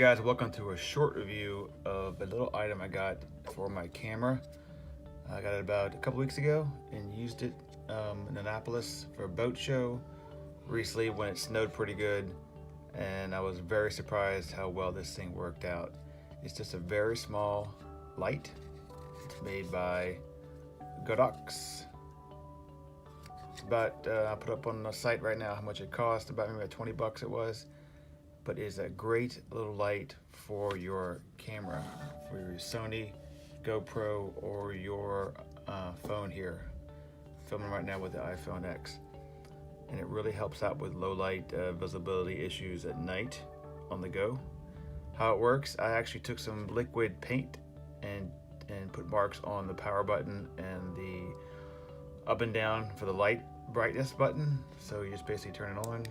guys, welcome to a short review of a little item I got for my camera. I got it about a couple weeks ago and used it in Annapolis for a boat show recently when it snowed pretty good, and I was very surprised how well this thing worked out. It's just a very small light. It's made by Godox. It's about, I put up on the site right now how much it cost, about maybe 20 bucks it was. But it's a great little light for your camera, for your Sony, GoPro, or your phone here. I'm filming right now with the iPhone X. And it really helps out with low light visibility issues at night on the go. How it works, I actually took some liquid paint and put marks on the power button and the up and down for the light brightness button. So you just basically turn it on,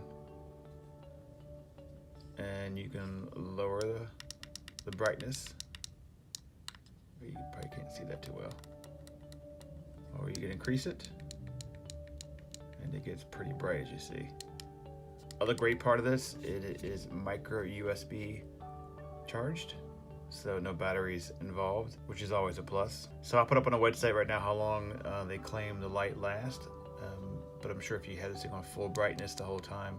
and you can lower the brightness. You probably can't see that too well. Or you can increase it, and it gets pretty bright, as you see. Other great part of this, it is micro USB charged, so no batteries involved, which is always a plus. So I'll put up on a website right now how long they claim the light lasts, but I'm sure if you have this thing on full brightness the whole time,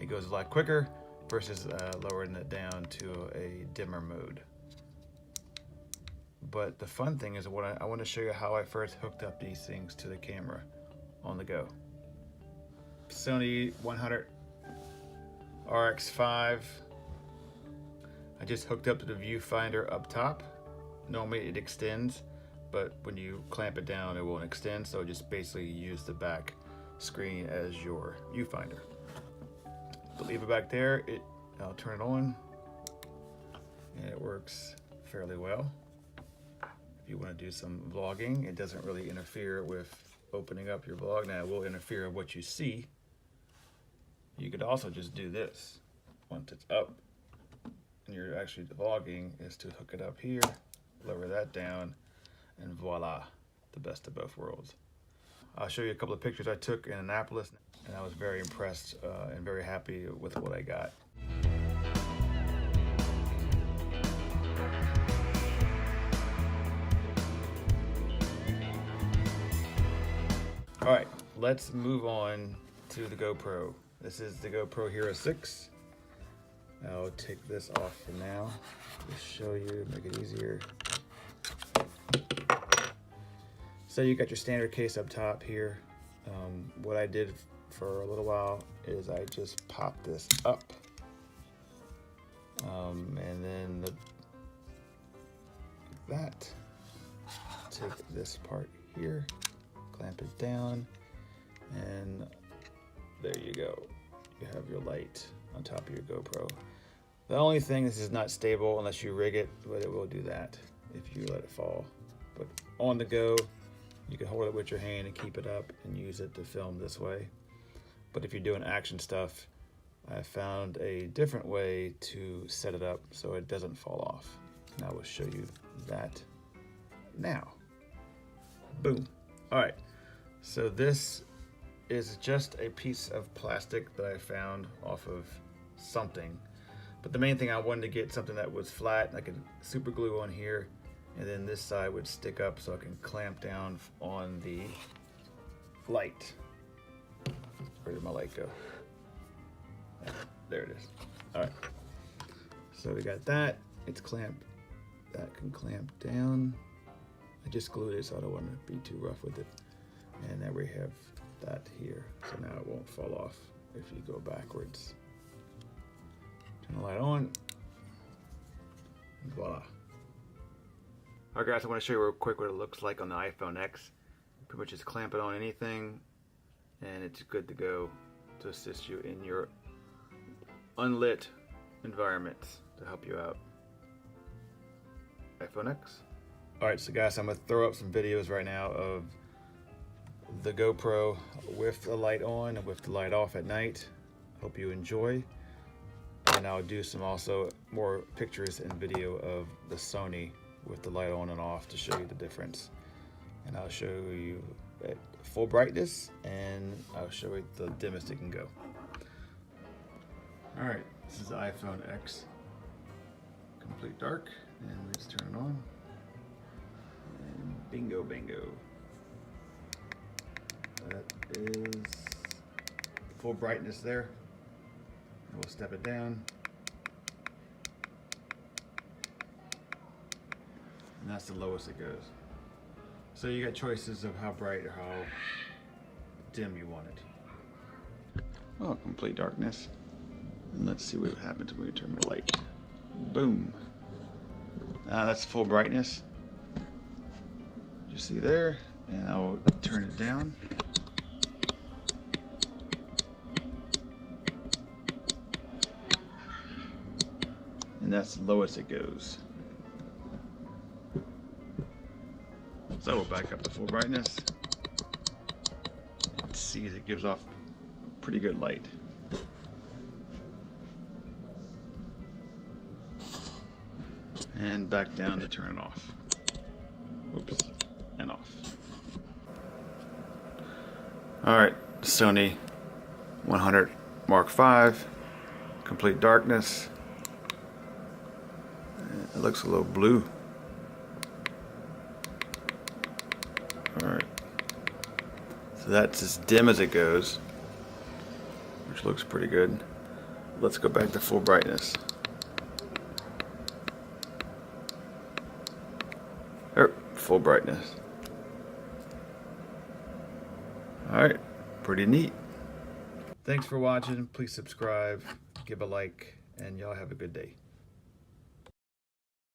it goes a lot quicker versus lowering it down to a dimmer mode. But the fun thing is, I want to show you how I first hooked up these things to the camera on the go. Sony 100 RX5. I just hooked up to the viewfinder up top. Normally it extends, but when you clamp it down, it won't extend. So just basically use the back screen as your viewfinder. Leave it back there. I'll turn it on, and it works fairly well. If you want to do some vlogging, it doesn't really interfere with opening up your vlog. Now it will interfere with what you see. You could also just do this once it's up and you're actually vlogging, is to hook it up here, lower that down, and voila, the best of both worlds. I'll show you a couple of pictures I took in Annapolis, and I was very impressed and very happy with what I got. All right, let's move on to the GoPro. This is the GoPro Hero 6. I'll take this off for now, just show you, make it easier. So you got your standard case up top here. What I did for a little while is I just popped this up, and then take this part here, clamp it down, and there you go. You have your light on top of your GoPro. The only thing, this is not stable unless you rig it, but it will do that if you let it fall. But on the go, you can hold it with your hand and keep it up and use it to film this way. But if you're doing action stuff, I found a different way to set it up so it doesn't fall off. And I will show you that now. Boom. All right, so this is just a piece of plastic that I found off of something. But the main thing, I wanted to get something that was flat, I could super glue on here, and then this side would stick up so I can clamp down on the light. Where did my light go? There it is. All right. So we got that. It's clamped. That can clamp down. I just glued it, so I don't want to be too rough with it. And then we have that here. So now it won't fall off if you go backwards. Turn the light on. And voila. Alright guys, I want to show you real quick what it looks like on the iPhone X. Pretty much just clamp it on anything, and it's good to go to assist you in your unlit environments to help you out. iPhone X. Alright, so guys, I'm going to throw up some videos right now of the GoPro with the light on and with the light off at night. Hope you enjoy. And I'll do some also more pictures and video of the Sony with the light on and off to show you the difference. And I'll show you at full brightness, and I'll show you the dimmest it can go. All right, this is the iPhone X. complete dark, and we just turn it on. And bingo, bingo. That is full brightness there. And we'll step it down. And that's the lowest it goes. So you got choices of how bright or how dim you want it. Oh, complete darkness. And let's see what happens when we turn the light. Boom. That's full brightness. You see there? And I'll turn it down. And that's the lowest it goes. So we'll back up to full brightness. Let's see, it gives off pretty good light. And back down to turn it off. Oops, and off. Alright, Sony 100 Mark V, complete darkness. It looks a little blue. Alright, so that's as dim as it goes, which looks pretty good. Let's go back to full brightness. Full brightness. Alright, pretty neat. Thanks for watching. Please subscribe, give a like, and y'all have a good day.